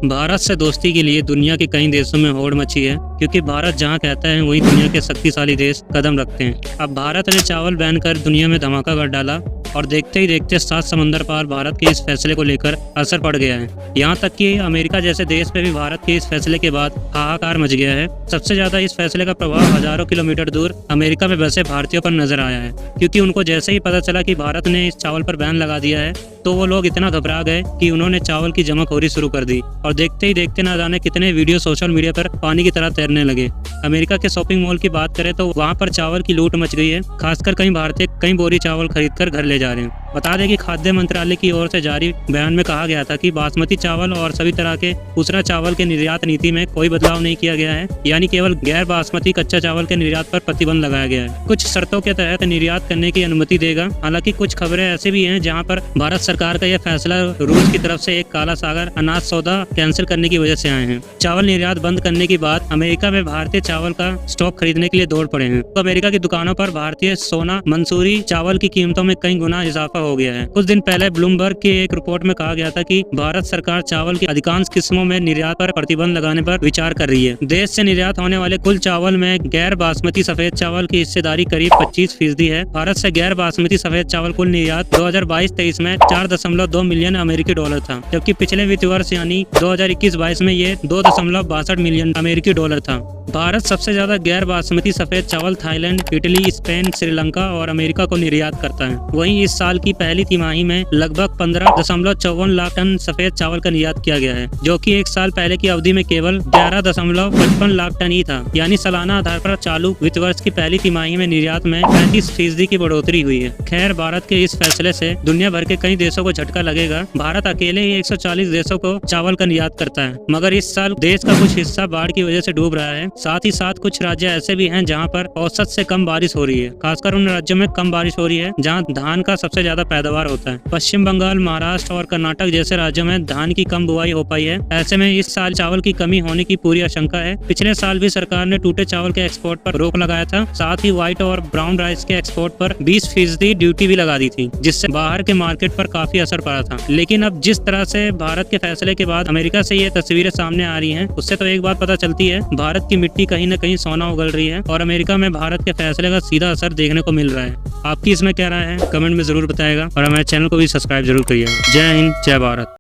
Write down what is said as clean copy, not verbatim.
भारत से दोस्ती के लिए दुनिया के कई देशों में होड़ मची है, क्योंकि भारत जहां कहता है वहीं दुनिया के शक्तिशाली देश कदम रखते हैं। अब भारत ने चावल बैन कर दुनिया में धमाका कर डाला और देखते ही देखते 7 समंदर पार भारत के इस फैसले को लेकर असर पड़ गया है। यहाँ तक कि अमेरिका जैसे देश पे भी भारत के इस फैसले के बाद हाहाकार मच गया है। सबसे ज्यादा इस फैसले का प्रभाव हजारों किलोमीटर दूर अमेरिका में बसे भारतीयों पर नजर आया है, क्योंकि उनको जैसे ही पता चला कि भारत ने इस चावल पर बैन लगा दिया है तो वो लोग इतना घबरा गए कि उन्होंने चावल की जमाखोरी शुरू कर दी और देखते ही देखते ना जाने कितने वीडियो सोशल मीडिया पर पानी की तरह तैरने लगे। अमेरिका के शॉपिंग मॉल की बात करें तो वहाँ पर चावल की लूट मच गई है। खासकर कई भारतीय कई बोरी चावल खरीदकर घर ले जा रहे हैं। बता दें कि खाद्य मंत्रालय की ओर से जारी बयान में कहा गया था कि बासमती चावल और सभी तरह के दूसरा चावल के निर्यात नीति में कोई बदलाव नहीं किया गया है, यानी केवल गैर बासमती कच्चा चावल के निर्यात पर प्रतिबंध लगाया गया है। कुछ शर्तों के तहत निर्यात करने की अनुमति देगा। हालांकि कुछ खबरें ऐसे भी हैं जहां पर भारत सरकार का यह फैसला रूस की तरफ से एक काला सागर अनाज सौदा कैंसिल करने की वजह से आए हैं। चावल निर्यात बंद करने के बाद अमेरिका में भारतीय चावल का स्टॉक खरीदने के लिए दौड़ पड़े हैं। तो अमेरिका की दुकानों पर भारतीय सोना मंसूरी चावल की कीमतों में कई गुना इजाफा हो गया है। कुछ दिन पहले ब्लूमबर्ग की एक रिपोर्ट में कहा गया था कि भारत सरकार चावल की अधिकांश किस्मों में निर्यात पर प्रतिबंध लगाने पर विचार कर रही है। देश से निर्यात होने वाले कुल चावल में गैर बासमती सफेद चावल की हिस्सेदारी करीब 25% है। भारत से गैर बासमती सफेद चावल कुल निर्यात 2022-23 में 4.2 मिलियन अमेरिकी डॉलर था, जबकि पिछले वित्त वर्ष यानी 2021-22 में ये 2.62 मिलियन अमेरिकी डॉलर था। भारत सबसे ज्यादा गैर बासमती सफेद चावल थाईलैंड, इटली, स्पेन, श्रीलंका और अमेरिका को निर्यात करता है। वहीं इस साल की पहली तिमाही में लगभग 15.54 लाख टन सफेद चावल का निर्यात किया गया है, जो कि एक साल पहले की अवधि में केवल 11.55 लाख टन ही था। यानी सालाना आधार पर चालू वित्त वर्ष की पहली तिमाही में निर्यात में 35% की बढ़ोतरी हुई है। खैर, भारत के इस फैसले से दुनिया भर के कई देशों को झटका लगेगा। भारत अकेले ही 140 देशों को चावल का निर्यात करता है, मगर इस साल देश का कुछ हिस्सा बाढ़ की वजह से डूब रहा है। साथ ही साथ कुछ राज्य ऐसे भी हैं जहां पर औसत से कम बारिश हो रही है। खासकर उन राज्यों में कम बारिश हो रही है जहां धान का सबसे ज्यादा पैदावार होता है। पश्चिम बंगाल, महाराष्ट्र और कर्नाटक जैसे राज्यों में धान की कम बुआई हो पाई है। ऐसे में इस साल चावल की कमी होने की पूरी आशंका है। पिछले साल भी सरकार ने टूटे चावल के एक्सपोर्ट पर रोक लगाया था। साथ ही व्हाइट और ब्राउन राइस के एक्सपोर्ट पर 20% ड्यूटी भी लगा दी थी, जिससे बाहर के मार्केट पर काफी असर पड़ा था। लेकिन अब जिस तरह से भारत के फैसले के बाद अमेरिका से ये तस्वीरें सामने आ रही हैं, उससे तो एक बात पता चलती है, भारत की मिट्टी कहीं न कहीं सोना उगल रही है और अमेरिका में भारत के फैसले का सीधा असर देखने को मिल रहा है। आपकी इसमें क्या राय है, कमेंट में जरूर बताएगा और हमारे चैनल को भी सब्सक्राइब जरूर करिएगा। जय हिंद, जय भारत।